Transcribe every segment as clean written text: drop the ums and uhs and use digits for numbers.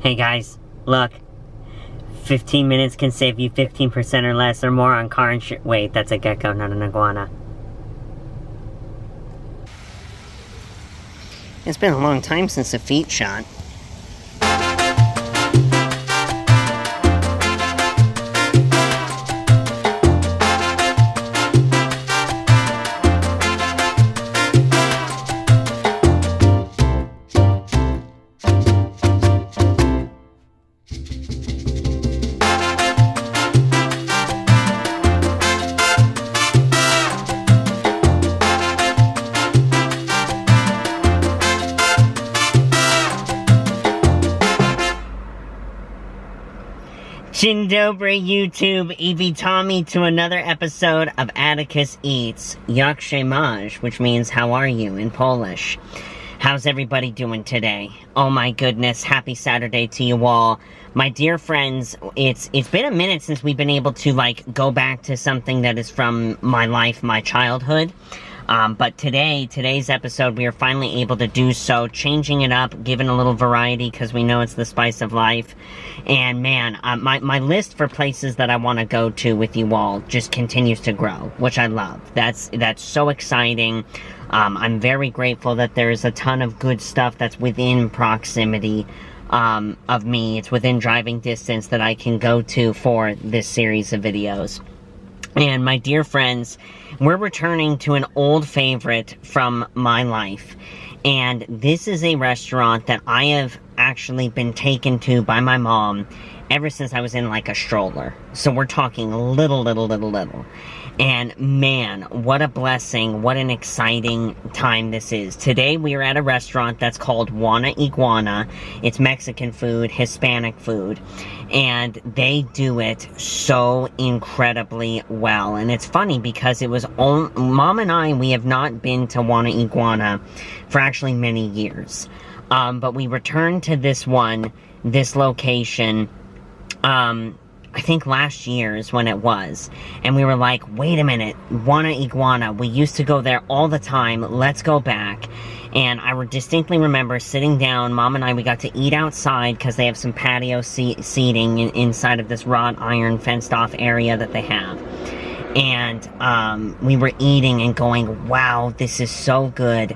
Hey guys, look. 15 minutes can save you 15% or less or more on car insurance. Wait, that's a gecko, not an iguana. It's been a long time since a feet shot. Dzień dobry, YouTube. Witamy to another episode of Atticus Eats. Jak się masz, which means how are you in Polish. How's everybody doing today? Oh my goodness, happy Saturday to you all. My dear friends, it's been a minute since we've been able to go back to something that is from my life, my childhood. But today's episode, we are finally able to do so, changing it up, giving a little variety, because we know it's the spice of life. And man, my list for places that I want to go to with you all just continues to grow, which I love. That's so exciting. I'm very grateful that there is a ton of good stuff that's within proximity of me. It's within driving distance that I can go to for this series of videos. And my dear friends, we're returning to an old favorite from my life. And this is a restaurant that I have actually been taken to by my mom ever since I was in a stroller. So we're talking little. And man, what a blessing, what an exciting time this is. Today we are at a restaurant that's called Wana Iguana. It's Mexican food, Hispanic food, and they do it so incredibly well. And it's funny because it was Mom and I, we have not been to Wana Iguana for actually many years. But we returned to this location, I think last year is when it was, and we were like, wait a minute, Wana Iguana, we used to go there all the time, let's go back. And I distinctly remember sitting down, Mom and I, we got to eat outside, because they have some patio seating inside of this wrought iron fenced off area that they have. And we were eating and going, wow, this is so good.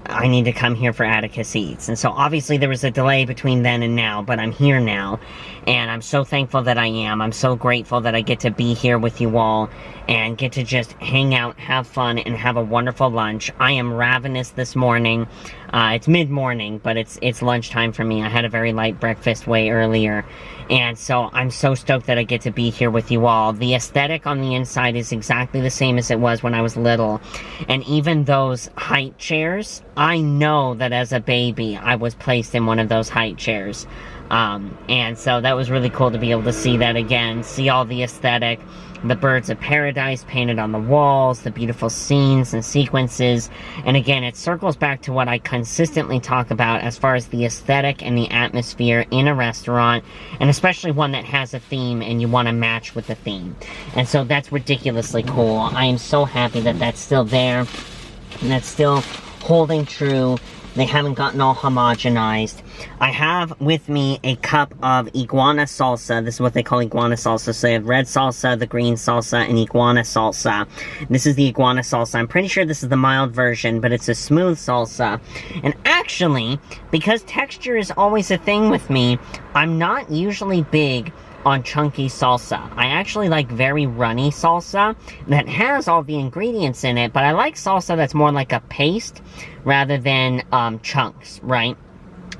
I need to come here for Atticus Eats. And so obviously there was a delay between then and now, but I'm here now, and I'm so thankful that I am. I'm so grateful that I get to be here with you all and get to just hang out, have fun, and have a wonderful lunch. I am ravenous this morning. It's mid-morning, but it's lunchtime for me. I had a very light breakfast way earlier, and so I'm so stoked that I get to be here with you all. The aesthetic on the inside is exactly the same as it was when I was little, and even those height chairs, I know that as a baby I was placed in one of those height chairs. And so that was really cool to be able to see that again, see all the aesthetic, the birds of paradise painted on the walls, the beautiful scenes and sequences. And again, it circles back to what I consistently talk about as far as the aesthetic and the atmosphere in a restaurant, and especially one that has a theme and you want to match with the theme. And so that's ridiculously cool. I am so happy that that's still there, and that's still holding true. They haven't gotten all homogenized. I have with me a cup of iguana salsa. This is what they call iguana salsa. So they have red salsa, the green salsa, and iguana salsa. This is the iguana salsa. I'm pretty sure this is the mild version, but it's a smooth salsa. And actually, because texture is always a thing with me, I'm not usually big on chunky salsa. I actually like very runny salsa that has all the ingredients in it, but I like salsa that's more like a paste rather than chunks, right?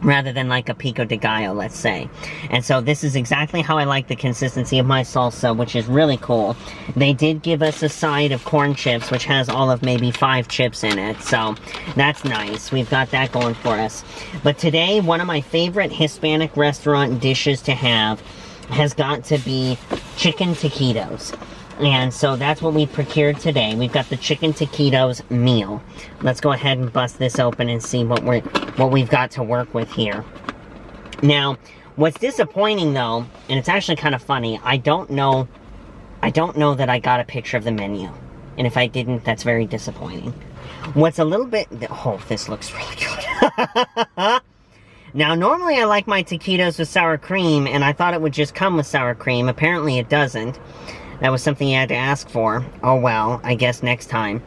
Rather than like a pico de gallo, let's say. And so this is exactly how I like the consistency of my salsa, which is really cool. They did give us a side of corn chips, which has all of maybe 5 chips in it, so that's nice. We've got that going for us. But today, one of my favorite Hispanic restaurant dishes to have has got to be chicken taquitos. And so that's what we procured today. We've got the chicken taquitos meal. Let's go ahead and bust this open and see what we've got to work with here. Now, what's disappointing though, and it's actually kind of funny, I don't know that I got a picture of the menu. And if I didn't, that's very disappointing. What's a little bit, oh, this looks really good. Now, normally I like my taquitos with sour cream, and I thought it would just come with sour cream. Apparently it doesn't. That was something you had to ask for. Oh well, I guess next time.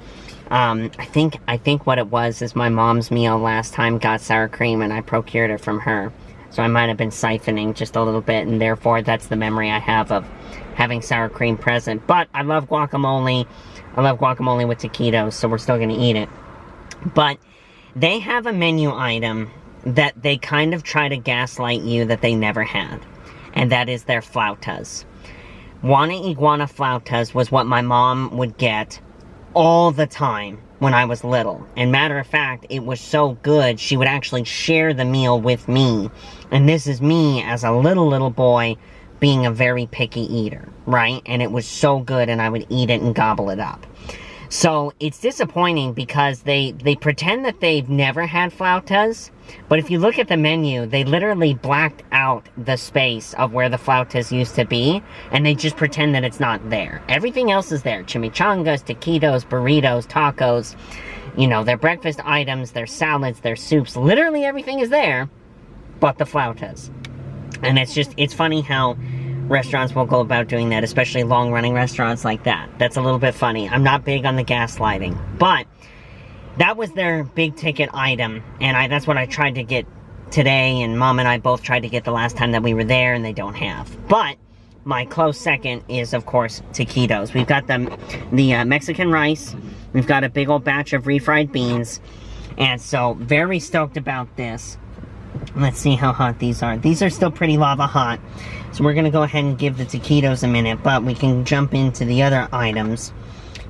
I think what it was is my mom's meal last time got sour cream, and I procured it from her. So I might have been siphoning just a little bit, and therefore that's the memory I have of having sour cream present. But I love guacamole. I love guacamole with taquitos, so we're still going to eat it. But they have a menu item that they kind of try to gaslight you that they never had. And that is their flautas. Wana Iguana flautas was what my mom would get all the time when I was little. And matter of fact, it was so good, she would actually share the meal with me. And this is me as a little boy being a very picky eater, right? And it was so good, and I would eat it and gobble it up. So it's disappointing because they pretend that they've never had flautas, but if you look at the menu, they literally blacked out the space of where the flautas used to be, and they just pretend that it's not there. Everything else is there. Chimichangas, taquitos, burritos, tacos, you know, their breakfast items, their salads, their soups, literally everything is there, but the flautas. And it's funny how restaurants will go about doing that, especially long-running restaurants like that. That's a little bit funny. I'm not big on the gaslighting, but that was their big-ticket item, and that's what I tried to get today, and Mom and I both tried to get the last time that we were there, and they don't have. But my close second is, of course, taquitos. We've got the Mexican rice. We've got a big old batch of refried beans, and so very stoked about this. Let's see how hot these are. These are still pretty lava hot. So we're going to go ahead and give the taquitos a minute, but we can jump into the other items.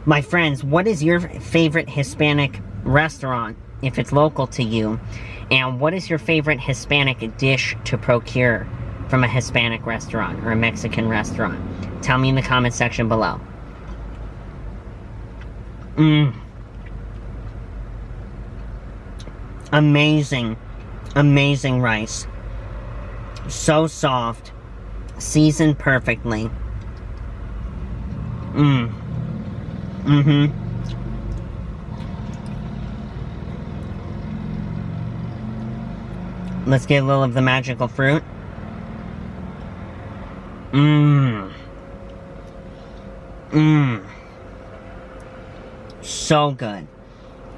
My friends, what is your favorite Hispanic restaurant, if it's local to you? And what is your favorite Hispanic dish to procure from a Hispanic restaurant or a Mexican restaurant? Tell me in the comment section below. Amazing. Amazing rice. So soft. Seasoned perfectly. Let's get a little of the magical fruit. So good.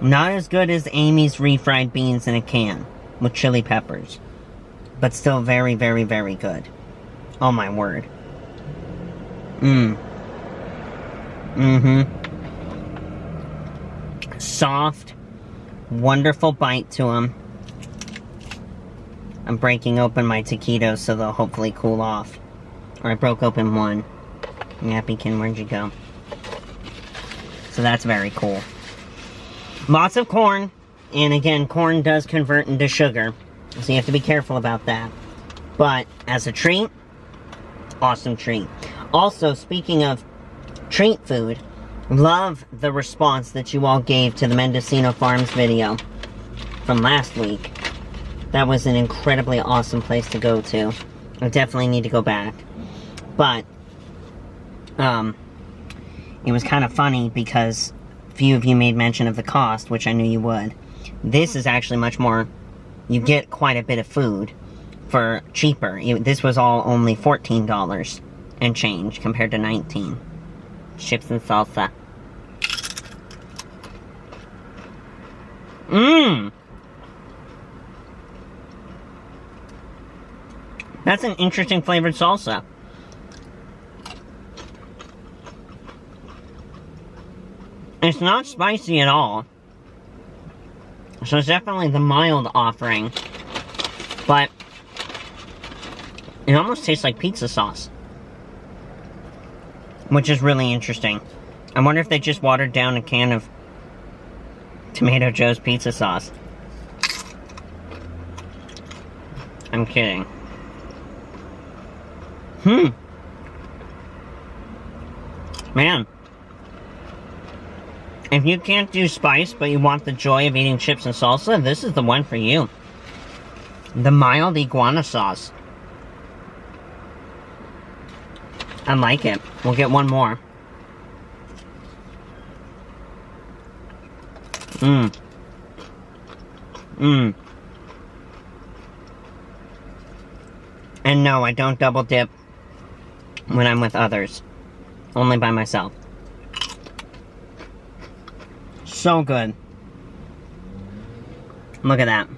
Not as good as Amy's refried beans in a can with chili peppers, but still very, very, very good. Oh my word. Soft, wonderful bite to them. I'm breaking open my taquitos so they'll hopefully cool off. Or I broke open one. Nappykin, where'd you go? So that's very cool. Lots of corn. And again, corn does convert into sugar. So you have to be careful about that. But as a treat, awesome treat. Also, speaking of treat food, love the response that you all gave to the Mendocino Farms video from last week. That was an incredibly awesome place to go to. I definitely need to go back. But, it was kind of funny because a few of you made mention of the cost, which I knew you would. This is actually much more, you get quite a bit of food for cheaper. This was all only $14 and change compared to $19. Chips and salsa. That's an interesting flavored salsa. It's not spicy at all. So it's definitely the mild offering. But it almost tastes like pizza sauce. Which is really interesting. I wonder if they just watered down a can of Tomato Joe's pizza sauce. I'm kidding. Man. If you can't do spice, but you want the joy of eating chips and salsa, this is the one for you. The mild iguana sauce. I like it. We'll get one more. And no, I don't double dip when I'm with others. Only by myself. So good. Look at that.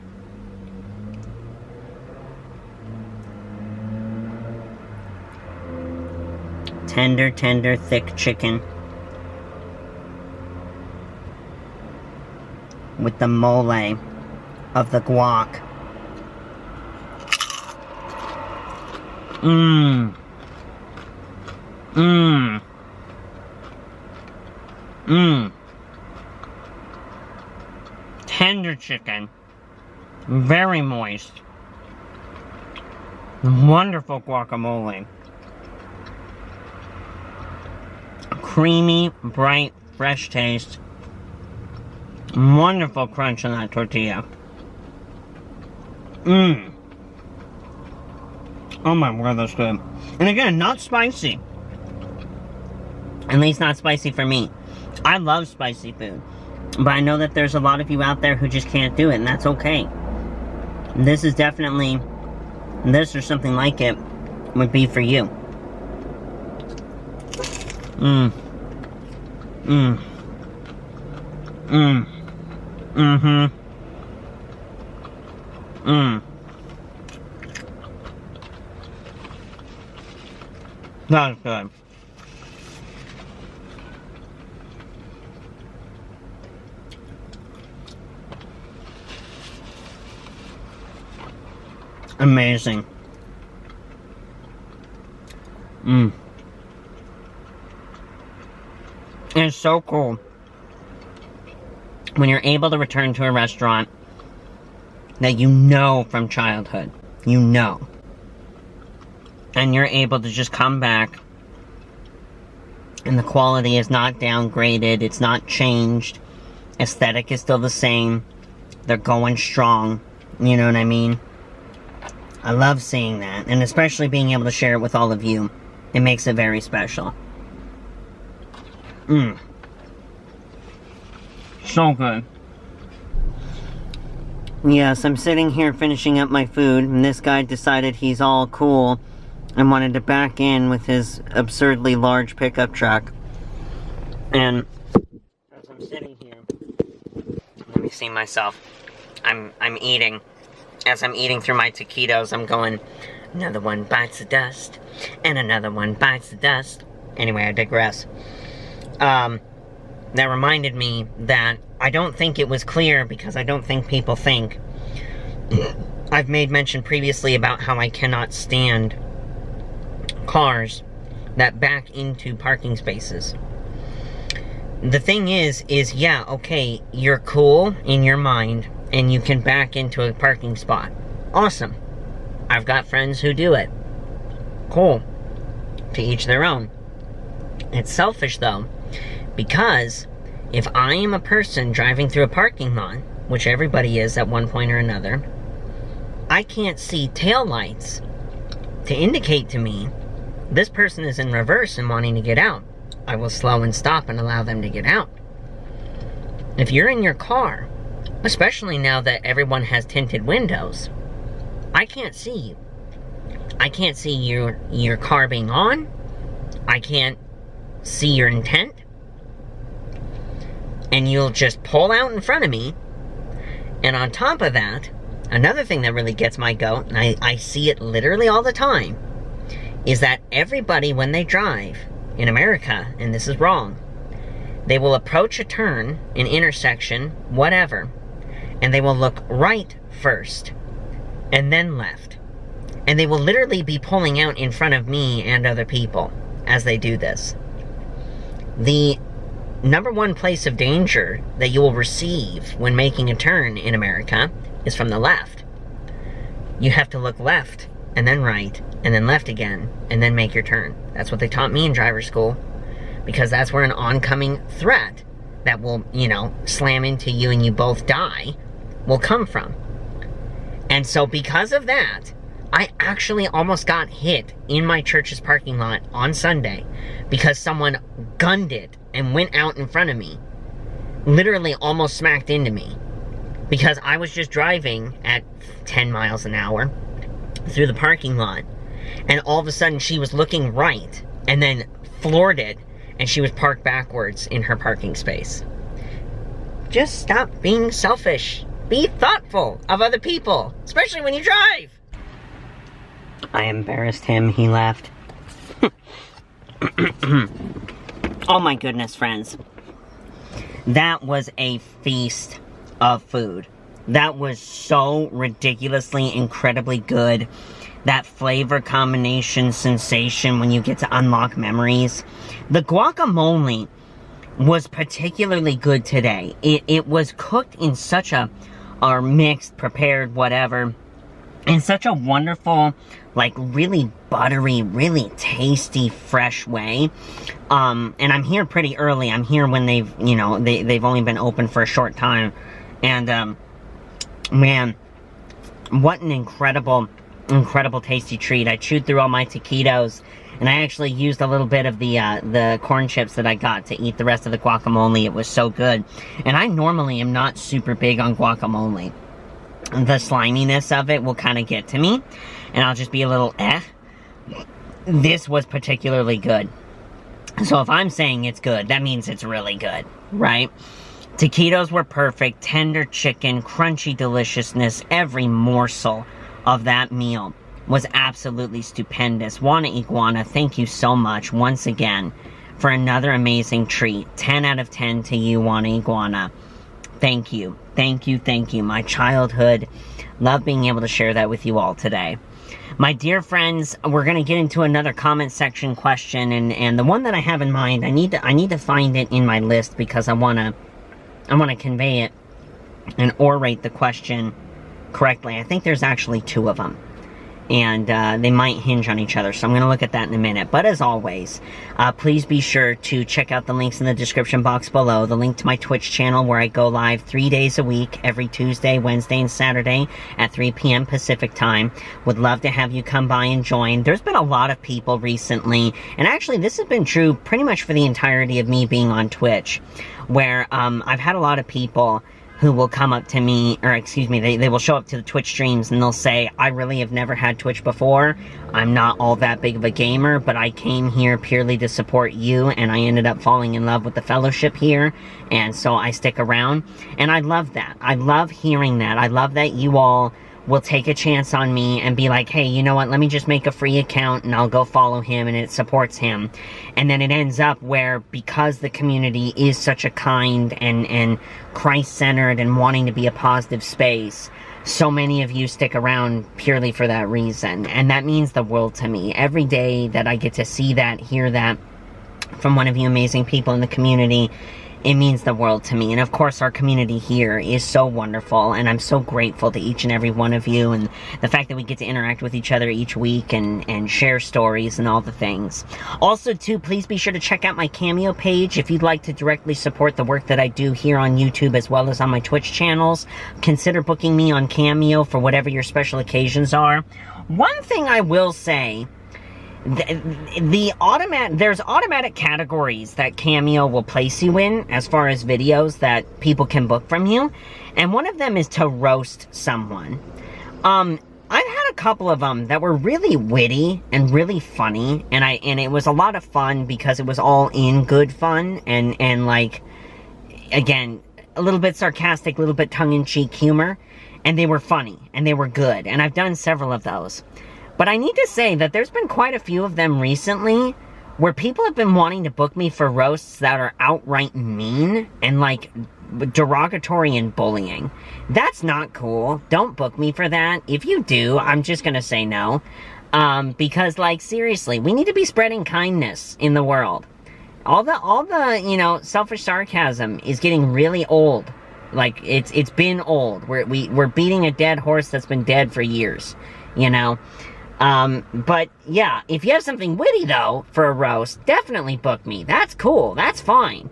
Tender, tender, thick chicken. With the mole of the guac. Mmm. Mmm. Mmm. Tender chicken. Very moist. Wonderful guacamole. Creamy, bright, fresh taste. Wonderful crunch on that tortilla. Mmm. Oh my word, that's good. And again, not spicy. At least not spicy for me. I love spicy food. But I know that there's a lot of you out there who just can't do it, and that's okay. This is definitely, this or something like it, would be for you. Mmm. Mmm. Mmm. Mm-hmm. Mmm. That's good. Amazing. Mmm. It's so cool when you're able to return to a restaurant that you know from childhood. You know. And you're able to just come back and the quality is not downgraded, it's not changed. Aesthetic is still the same. They're going strong. You know what I mean? I love seeing that, and especially being able to share it with all of you. It makes it very special. Mmm. So good. Yes, I'm sitting here finishing up my food, and this guy decided he's all cool and wanted to back in with his absurdly large pickup truck. And as I'm sitting here, let me see myself. I'm eating. As I'm eating through my taquitos, I'm going, another one bites the dust, and another one bites the dust. Anyway, I digress. That reminded me that I don't think it was clear, because I don't think people think. I've made mention previously about how I cannot stand cars that back into parking spaces. The thing is yeah, okay, you're cool in your mind, and you can back into a parking spot. Awesome. I've got friends who do it. Cool. To each their own. It's selfish, though, because if I am a person driving through a parking lot, which everybody is at one point or another, I can't see taillights to indicate to me this person is in reverse and wanting to get out. I will slow and stop and allow them to get out. If you're in your car, especially now that everyone has tinted windows, I can't see you. I can't see your car being on. I can't see your intent. And you'll just pull out in front of me. And on top of that, another thing that really gets my goat, and I see it literally all the time, is that everybody, when they drive in America, and this is wrong, they will approach a turn, an intersection, whatever, and they will look right first, and then left. And they will literally be pulling out in front of me and other people as they do this. The number one place of danger that you will receive when making a turn in America is from the left. You have to look left, and then right, and then left again, and then make your turn. That's what they taught me in driver school, because that's where an oncoming threat that will, slam into you and you both die will come from. And so because of that, I actually almost got hit in my church's parking lot on Sunday because someone gunned it and went out in front of me. Literally almost smacked into me. Because I was just driving at 10 miles an hour through the parking lot, and all of a sudden she was looking right, and then floored it, and she was parked backwards in her parking space. Just stop being selfish. Be thoughtful of other people, especially when you drive. I embarrassed him, he left. Oh my goodness, friends. That was a feast of food. That was so ridiculously, incredibly good. That flavor combination sensation when you get to unlock memories. The guacamole was particularly good today. It was cooked in such a, or mixed, prepared, whatever, in such a wonderful, like, really buttery, really tasty, fresh way. And I'm here pretty early. I'm here when they've, you know, they've only been open for a short time. And, man, what an incredible tasty treat. I chewed through all my taquitos, and I actually used a little bit of the corn chips that I got to eat the rest of the guacamole. It was so good. And I normally am not super big on guacamole. The sliminess of it will kind of get to me, and I'll just be a little This was particularly good. So if I'm saying it's good, that means it's really good, right? Taquitos were perfect, tender chicken, crunchy deliciousness. Every morsel of that meal was absolutely stupendous. Wana Iguana, thank you so much once again for another amazing treat. 10 out of 10 to you, Wana Iguana. Thank you. Thank you, thank you. My childhood. Love being able to share that with you all today. My dear friends, we're going to get into another comment section question, and the one that I have in mind, I need to find it in my list because I want to convey it and orate the question correctly. I think there's actually 2 of them, and they might hinge on each other, so I'm going to look at that in a minute. But as always, please be sure to check out the links in the description box below. The link to my Twitch channel, where I go live 3 days a week, every Tuesday, Wednesday, and Saturday at 3 p.m. Pacific time. Would love to have you come by and join. There's been a lot of people recently, and actually this has been true pretty much for the entirety of me being on Twitch, where I've had a lot of people who will come up to me, or excuse me, they will show up to the Twitch streams and they'll say, I really have never had Twitch before. I'm not all that big of a gamer, but I came here purely to support you, and I ended up falling in love with the fellowship here, and so I stick around. And I love that. I love hearing that. I love that you all will take a chance on me and be like, hey, you know what, let me just make a free account and I'll go follow him, and it supports him. And then it ends up where, because the community is such a kind and Christ-centered and wanting to be a positive space, so many of you stick around purely for that reason. And that means the world to me. Every day that I get to see that, hear that from one of you amazing people in the community, it means the world to me. And of course, our community here is so wonderful, and I'm so grateful to each and every one of you, and the fact that we get to interact with each other each week and share stories and all the things. Also, too, please be sure to check out my Cameo page if you'd like to directly support the work that I do here on YouTube as well as on my Twitch channels. Consider booking me on Cameo for whatever your special occasions are. One thing I will say, there's automatic categories that Cameo will place you in as far as videos that people can book from you, and one of them is to roast someone. I've had a couple of them that were really witty and really funny, and it was a lot of fun because it was all in good fun and like, again, a little bit sarcastic, a little bit tongue-in-cheek humor, and they were funny and they were good, and I've done several of those. But I need to say that there's been quite a few of them recently where people have been wanting to book me for roasts that are outright mean and, like, derogatory and bullying. That's not cool. Don't book me for that. If you do, I'm just gonna say no. Because, like, seriously, we need to be spreading kindness in the world. All the, you know, selfish sarcasm is getting really old. Like, it's been old. We're beating a dead horse that's been dead for years, you know? But yeah, if you have something witty though for a roast, definitely book me. That's cool. That's fine.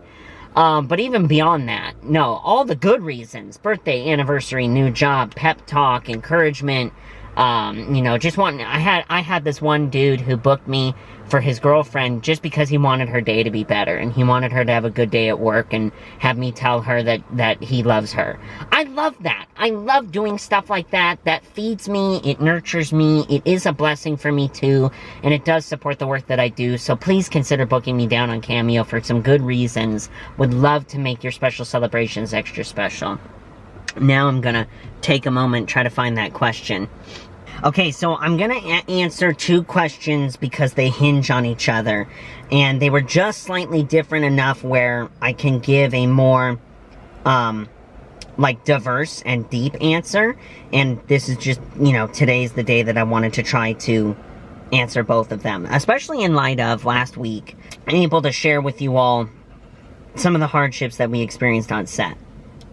But even beyond that, no, all the good reasons, birthday, anniversary, new job, pep talk, encouragement, You know, I had this one dude who booked me for his girlfriend just because he wanted her day to be better, and he wanted her to have a good day at work and have me tell her that he loves her. I love that. I love doing stuff like that. That feeds me, it nurtures me, it is a blessing for me too, and it does support the work that I do. So please consider booking me down on Cameo for some good reasons. Would love to make your special celebrations extra special. Now I'm gonna take a moment, try to find that question. Okay, so I'm gonna answer two questions because they hinge on each other, and they were just slightly different enough where I can give a more, like, diverse and deep answer, and this is just, you know, today's the day that I wanted to try to answer both of them, especially in light of last week, being able to share with you all some of the hardships that we experienced on set.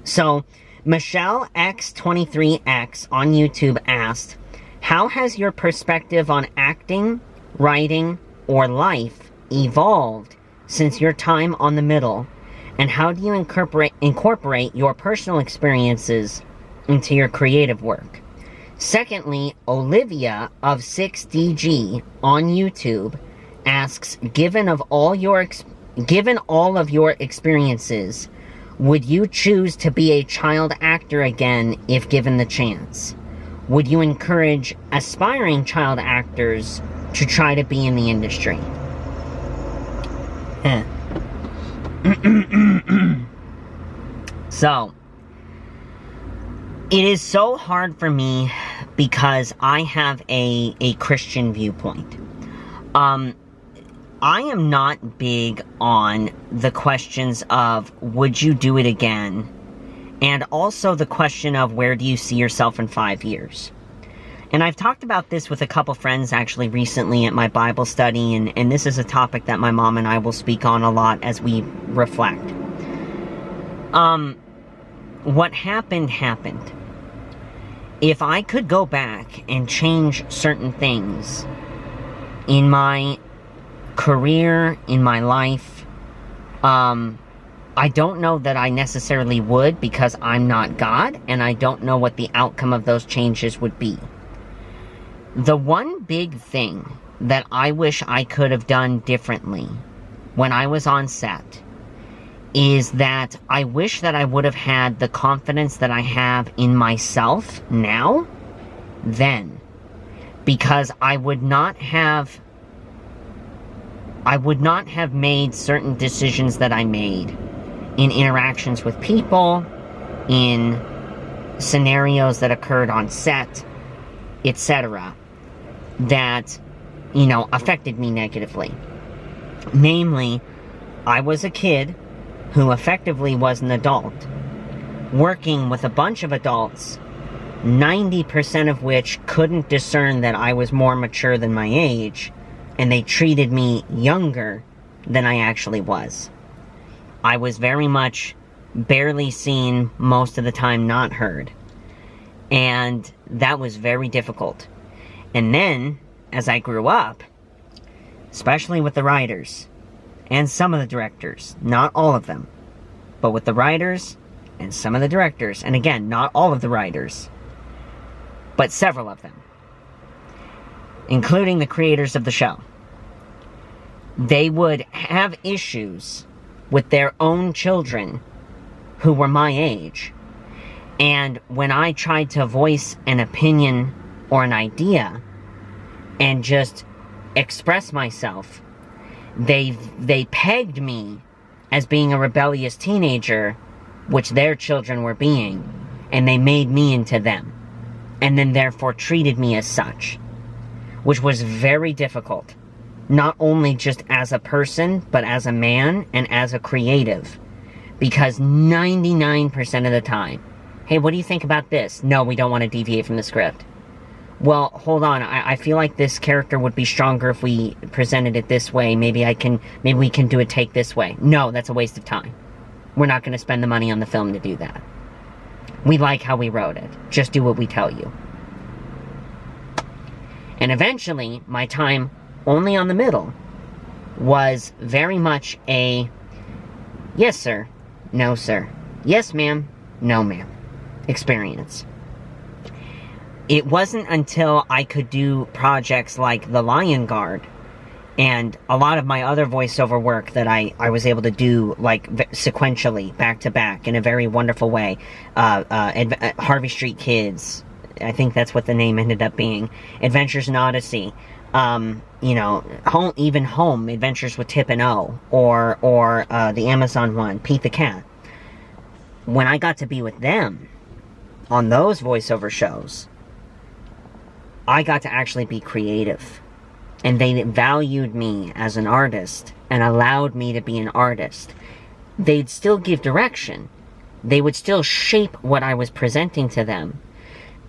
So, Michelle X23X on YouTube asked, how has your perspective on acting, writing, or life evolved since your time on The Middle? And how do you incorporate your personal experiences into your creative work? Secondly, Olivia of 6DG on YouTube asks, given all of your experiences, would you choose to be a child actor again if given the chance? Would you encourage aspiring child actors to try to be in the industry? So, it is so hard for me because I have a Christian viewpoint. I am not big on the questions of, would you do it again? And also the question of, where do you see yourself in 5 years? And I've talked about this with a couple friends actually recently at my Bible study, and this is a topic that my mom and I will speak on a lot as we reflect. What happened. If I could go back and change certain things in my career, in my life, I don't know that I necessarily would, because I'm not God, and I don't know what the outcome of those changes would be. The one big thing that I wish I could have done differently when I was on set is that I wish that I would have had the confidence that I have in myself now, then. Because I would not have made certain decisions that I made in interactions with people, in scenarios that occurred on set, etc., that, you know, affected me negatively. Namely, I was a kid who effectively was an adult, working with a bunch of adults, 90% of which couldn't discern that I was more mature than my age, and they treated me younger than I actually was. I was very much barely seen, most of the time not heard. And that was very difficult. And then, as I grew up, especially with the writers, and some of the directors, not all of them, but with the writers and some of the directors, and again, not all of the writers, but several of them, including the creators of the show, they would have issues with their own children who were my age. And when I tried to voice an opinion or an idea and just express myself, they pegged me as being a rebellious teenager, which their children were being, and they made me into them, and then therefore treated me as such, which was very difficult. Not only just as a person, but as a man and as a creative. Because 99% of the time, hey, what do you think about this? No, we don't want to deviate from the script. Well, hold on, I feel like this character would be stronger if we presented it this way. Maybe we can do a take this way. No, that's a waste of time. We're not going to spend the money on the film to do that. We like how we wrote it. Just do what we tell you. And eventually, my time only on The Middle was very much a yes sir, no sir, yes ma'am, no ma'am experience. it wasn't until I could do projects like The Lion Guard and a lot of my other voiceover work that I was able to do, like, sequentially, back to back, in a very wonderful way. Harvey Street Kids, I think that's what the name ended up being. Adventures in Odyssey. You know, Home, Adventures with Tip and O. Or the Amazon one, Pete the Cat. When I got to be with them on those voiceover shows, I got to actually be creative. And they valued me as an artist and allowed me to be an artist. They'd still give direction. They would still shape what I was presenting to them.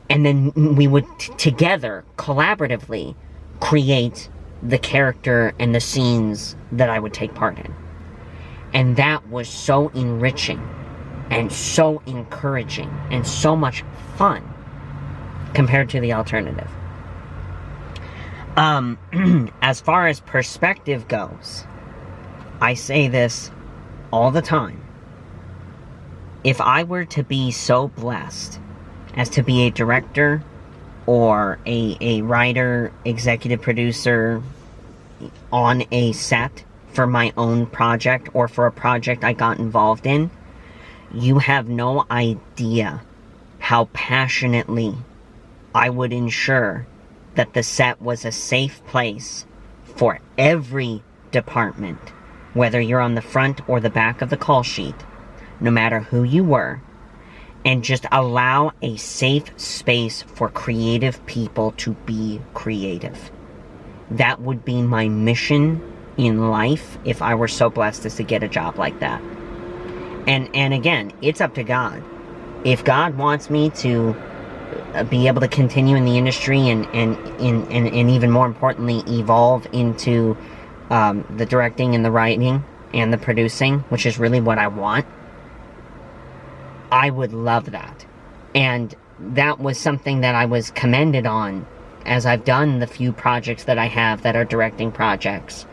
And then we would together, collaboratively, create the character and the scenes that I would take part in. And that was so enriching and so encouraging and so much fun compared to the alternative. As far as perspective goes, I say this all the time. If I were to be so blessed as to be a director or a writer, executive producer on a set for my own project or for a project I got involved in, you have no idea how passionately I would ensure that the set was a safe place for every department, whether you're on the front or the back of the call sheet, no matter who you were, and just allow a safe space for creative people to be creative. That would be my mission in life if I were so blessed as to get a job like that. And again, it's up to God. If God wants me to be able to continue in the industry and even more importantly evolve into the directing and the writing and the producing, which is really what I want, I would love that. And that was something that I was commended on as I've done the few projects that I have that are directing projects.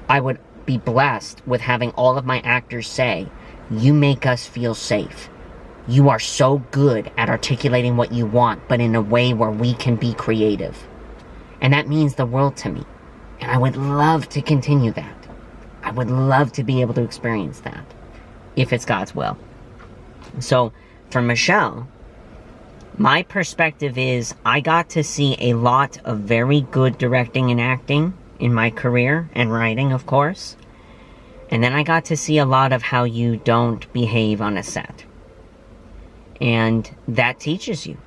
I would be blessed with having all of my actors say, "You make us feel safe. You are so good at articulating what you want, but in a way where we can be creative." And that means the world to me. And I would love to continue that. I would love to be able to experience that, if it's God's will. So, for Michelle, my perspective is I got to see a lot of very good directing and acting in my career, and writing, of course. And then I got to see a lot of how you don't behave on a set. And that teaches you.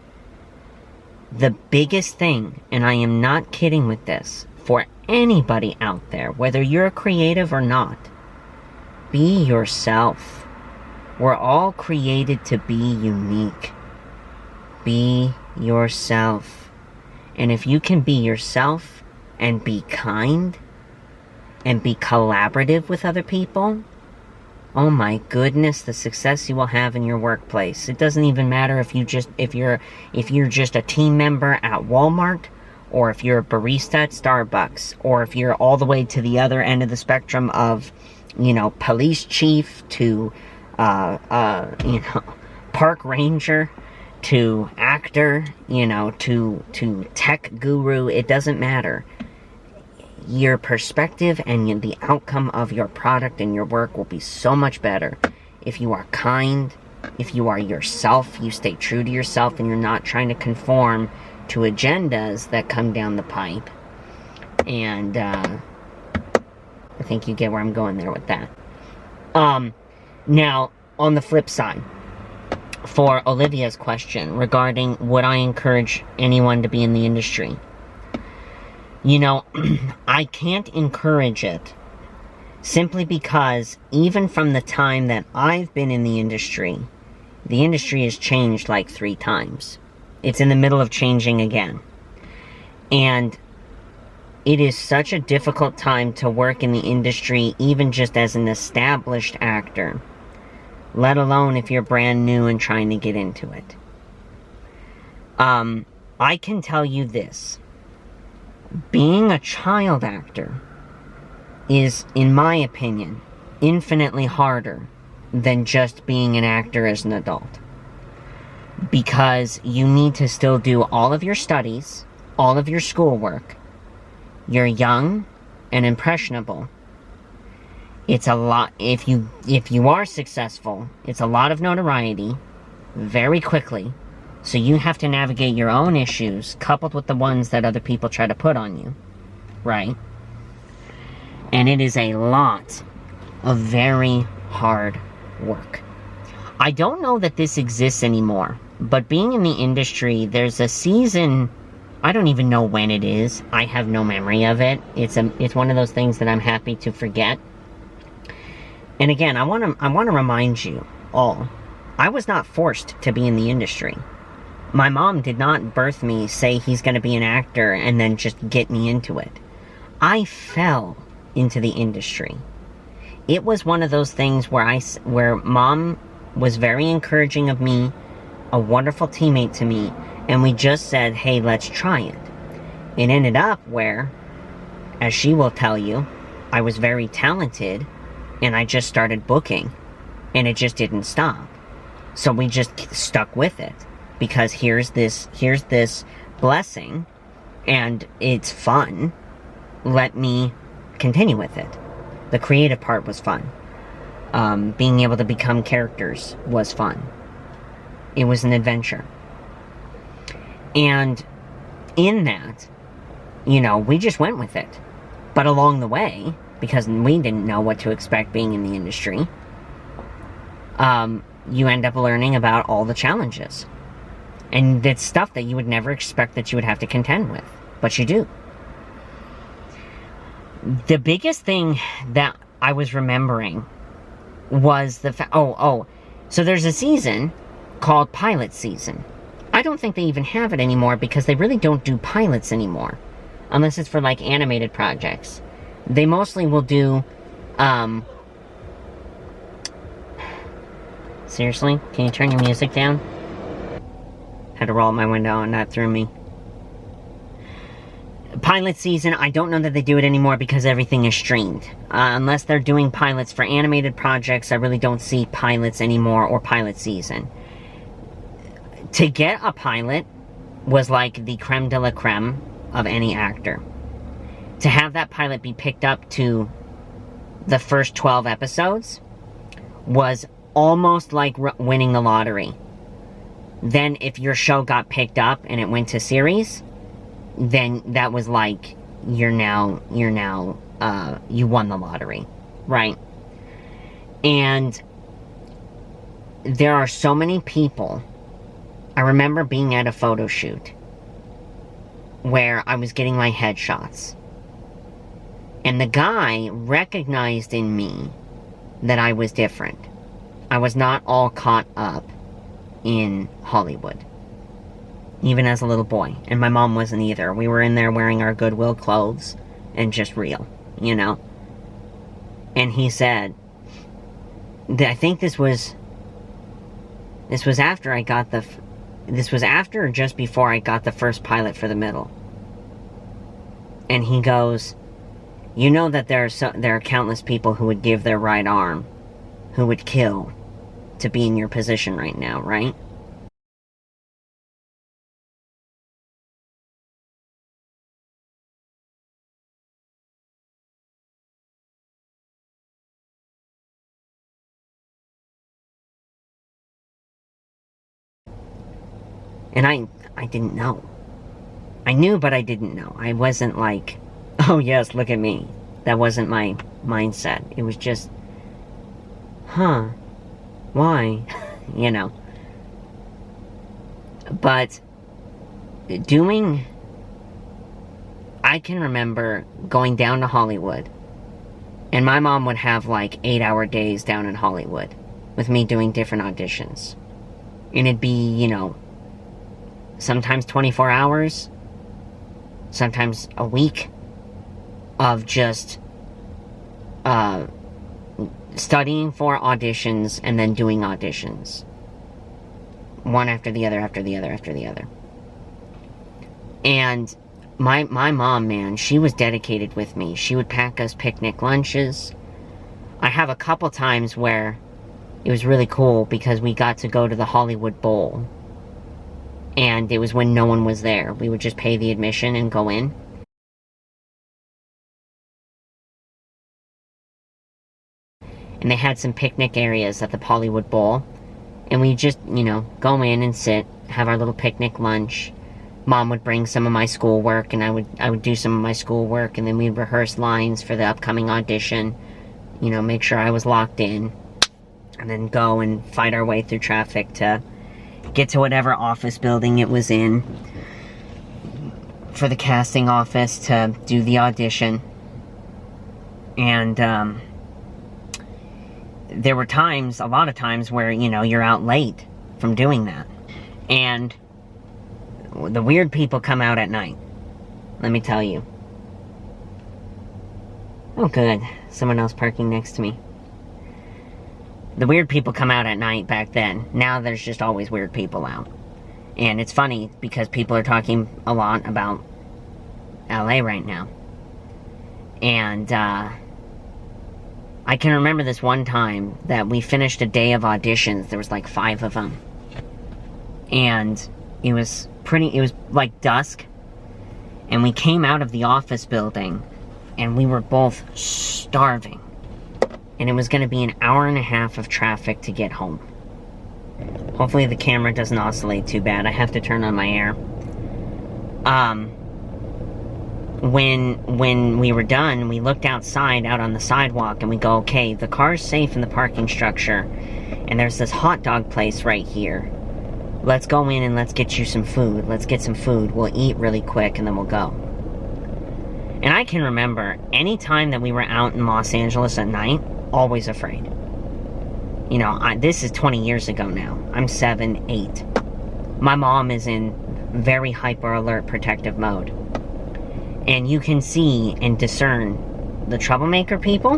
The biggest thing, and I am not kidding with this, for anybody out there, whether you're a creative or not, be yourself. We're all created to be unique. Be yourself. And if you can be yourself and be kind and be collaborative with other people, oh my goodness, the success you will have in your workplace. It doesn't even matter if you're just a team member at Walmart, or if you're a barista at Starbucks, or if you're all the way to the other end of the spectrum of, police chief to, park ranger to actor, to tech guru. It doesn't matter. Your perspective and the outcome of your product and your work will be so much better if you are kind, if you are yourself, you stay true to yourself, and you're not trying to conform to agendas that come down the pipe. And I think you get where I'm going there with that. Now, on the flip side, for Olivia's question regarding would I encourage anyone to be in the industry, I can't encourage it simply because even from the time that I've been in the industry has changed like 3 times. It's in the middle of changing again. And it is such a difficult time to work in the industry, even just as an established actor, let alone if you're brand new and trying to get into it. I can tell you this. Being a child actor is, in my opinion, infinitely harder than just being an actor as an adult. because you need to still do all of your studies, all of your schoolwork. You're young and impressionable. It's a lot, if you are successful, it's a lot of notoriety very quickly. So you have to navigate your own issues coupled with the ones that other people try to put on you, right? And it is a lot of very hard work. I don't know that this exists anymore, but being in the industry, there's a season, I don't even know when it is. I have no memory of it. It's one of those things that I'm happy to forget. And again, I want to remind you all, I was not forced to be in the industry. My mom did not birth me, say he's going to be an actor, and then just get me into it. I fell into the industry. It was one of those things where mom was very encouraging of me, a wonderful teammate to me, and we just said, hey, let's try it. It ended up where, as she will tell you, I was very talented, and I just started booking, and it just didn't stop. So we just stuck with it, because here's this blessing, and it's fun. Let me continue with it. The creative part was fun. Being able to become characters was fun. It was an adventure. And in that, we just went with it. But along the way, because we didn't know what to expect being in the industry, you end up learning about all the challenges. And it's stuff that you would never expect that you would have to contend with. But you do. The biggest thing that I was remembering was the fact... So there's a season called pilot season. I don't think they even have it anymore because they really don't do pilots anymore. Unless it's for, like, animated projects. They mostly will do, Seriously? Can you turn your music down? Had to roll up my window and that threw me. Pilot season, I don't know that they do it anymore because everything is streamed. Unless they're doing pilots for animated projects, I really don't see pilots anymore or pilot season. To get a pilot was like the creme de la creme of any actor. To have that pilot be picked up to the first 12 episodes was almost like winning the lottery. Then if your show got picked up and it went to series, then that was like you won the lottery, right? And there are so many people. I remember being at a photo shoot where I was getting my headshots, and the guy recognized in me that I was different. I was not all caught up in Hollywood, even as a little boy. And my mom wasn't either. We were in there wearing our Goodwill clothes and just real, And he said, I think this was after I got this was after or just before I got the first pilot for the middle. And he goes, you know that there are countless people who would give their right arm, who would kill to be in your position right now, right? And I didn't know. I knew, but I didn't know. I wasn't like, oh yes, look at me. That wasn't my mindset. It was just, why? But I can remember going down to Hollywood, and my mom would have like 8-hour days down in Hollywood with me doing different auditions. And it'd be, sometimes 24 hours, sometimes a week of just studying for auditions and then doing auditions. One after the other, after the other, after the other. And my mom, man, she was dedicated with me. She would pack us picnic lunches. I have a couple times where it was really cool because we got to go to the Hollywood Bowl And it was when no one was there. We would just pay the admission and go in. And they had some picnic areas at the Hollywood Bowl. And we just, you know, go in and sit, have our little picnic lunch. Mom would bring some of my schoolwork, and I would do some of my schoolwork, and then we'd rehearse lines for the upcoming audition. You know, make sure I was locked in. And then go and fight our way through traffic to get to whatever office building it was in for the casting office to do the audition. And there were times, a lot of times, where, you know, you're out late from doing that. And the weird people come out at night. Let me tell you. Oh, good. Someone else parking next to me. The weird people come out at night back then. Now there's just always weird people out. And it's funny because people are talking a lot about LA right now. And I can remember this one time that we finished a day of auditions. There was like 5 of them. And it was like dusk. And we came out of the office building and we were both starving. And it was going to be an hour and a half of traffic to get home. Hopefully the camera doesn't oscillate too bad. I have to turn on my air. When we were done, we looked outside, out on the sidewalk, and we go, okay, the car's safe in the parking structure, and there's this hot dog place right here. Let's go in and let's get you some food. Let's get some food. We'll eat really quick, and then we'll go. And I can remember any time that we were out in Los Angeles at night, always afraid. You know, this is 20 years ago now. I'm 7, 8. My mom is in very hyper alert protective mode. And you can see and discern the troublemaker people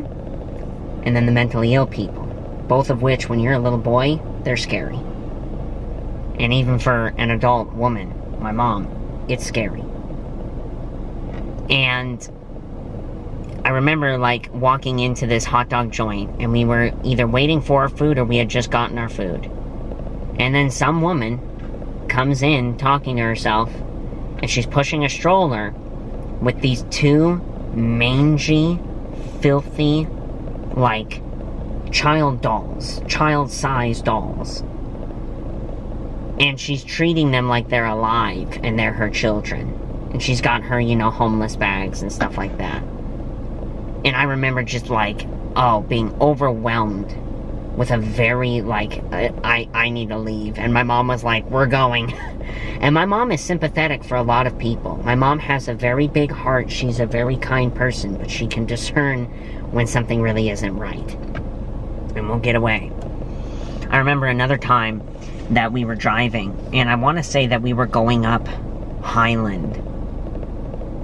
and then the mentally ill people. Both of which, when you're a little boy, they're scary. And even for an adult woman, my mom, it's scary. And I remember, like, walking into this hot dog joint, and we were either waiting for our food or we had just gotten our food. And then some woman comes in talking to herself, and she's pushing a stroller with these 2 mangy, filthy, like, child-sized dolls. And she's treating them like they're alive and they're her children. And she's got her, you know, homeless bags and stuff like that. And I remember just, like, being overwhelmed with a very, like, I need to leave. And my mom was like, we're going. And my mom is sympathetic for a lot of people. My mom has a very big heart. She's a very kind person. But she can discern when something really isn't right. And we'll get away. I remember another time that we were driving. And I want to say that we were going up Highland.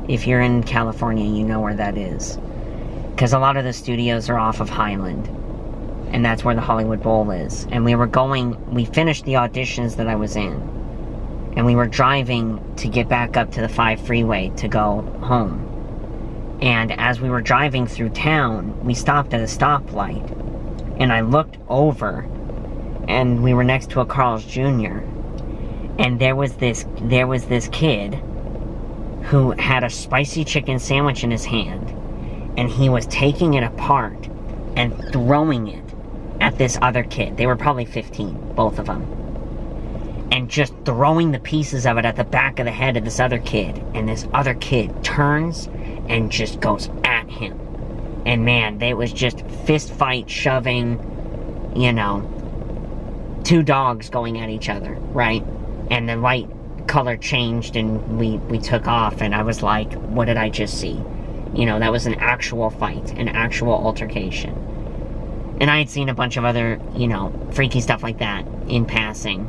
If you're in California, you know where that is. Because a lot of the studios are off of Highland. And that's where the Hollywood Bowl is. And we finished the auditions that I was in. And we were driving to get back up to the 5 freeway to go home. And as we were driving through town, we stopped at a stoplight. And I looked over, and we were next to a Carl's Jr. And there was this kid who had a spicy chicken sandwich in his hand. And he was taking it apart and throwing it at this other kid. They were probably 15, both of them. And just throwing the pieces of it at the back of the head of this other kid. And this other kid turns and just goes at him. And man, it was just fist fight, shoving, you know, 2 dogs going at each other, right? And the light color changed and we took off. And I was like, what did I just see? You know, that was an actual fight, an actual altercation. And I had seen a bunch of other, you know, freaky stuff like that in passing.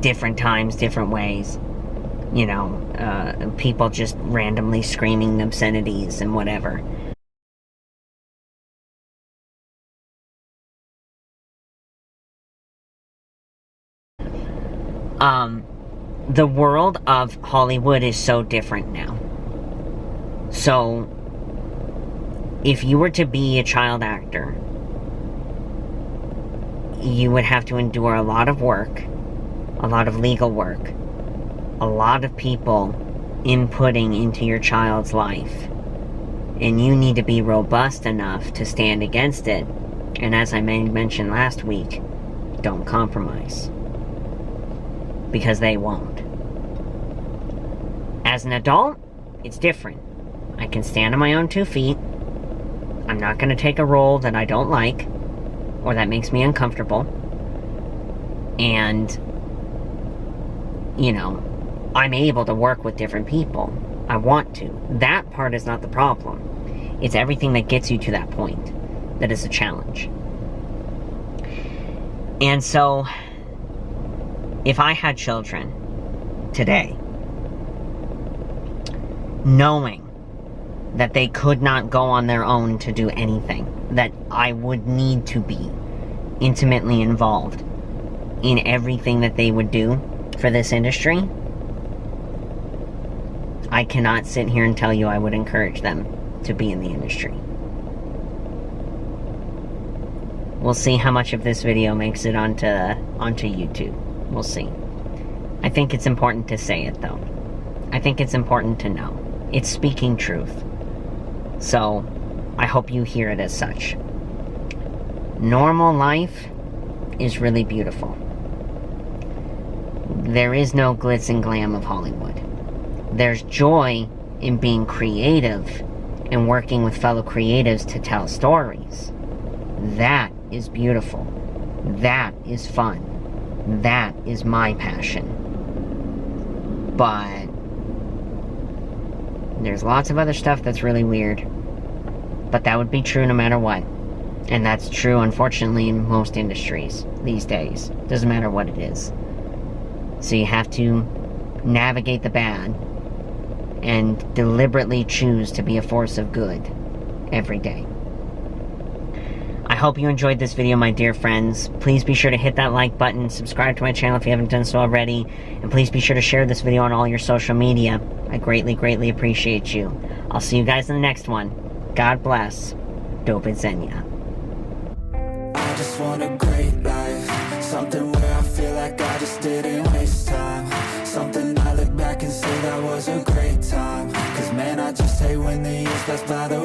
Different times, different ways. You know, people just randomly screaming obscenities and whatever. The world of Hollywood is so different now. So, if you were to be a child actor, you would have to endure a lot of work. a lot of legal work, a lot of people inputting into your child's life. And you need to be robust enough to stand against it. And as I mentioned last week, don't compromise. Because they won't. As an adult, it's different. I can stand on my own 2 feet. I'm not going to take a role that I don't like, or that makes me uncomfortable. And, you know, I'm able to work with different people. I want to. That part is not the problem. It's everything that gets you to that point that is a challenge. And so, if I had children today, knowing that they could not go on their own to do anything, that I would need to be intimately involved in everything that they would do for this industry, I cannot sit here and tell you I would encourage them to be in the industry. We'll see how much of this video makes it onto YouTube. We'll see. I think it's important to say it, though. I think it's important to know. It's speaking truth. So, I hope you hear it as such. Normal life is really beautiful. There is no glitz and glam of Hollywood. There's joy in being creative and working with fellow creatives to tell stories. That is beautiful. That is fun. That is my passion. But there's lots of other stuff that's really weird. But that would be true no matter what. And that's true, unfortunately, in most industries these days. Doesn't matter what it is. So you have to navigate the bad and deliberately choose to be a force of good every day. I hope you enjoyed this video, my dear friends. Please be sure to hit that like button, subscribe to my channel if you haven't done so already, and please be sure to share this video on all your social media. I greatly, greatly appreciate you. I'll see you guys in the next one. God bless. Dope Zenya. I just want a great life, something where I feel like I just didn't waste time, something I look back and say that was a great time, cause man I just hate when the years pass by the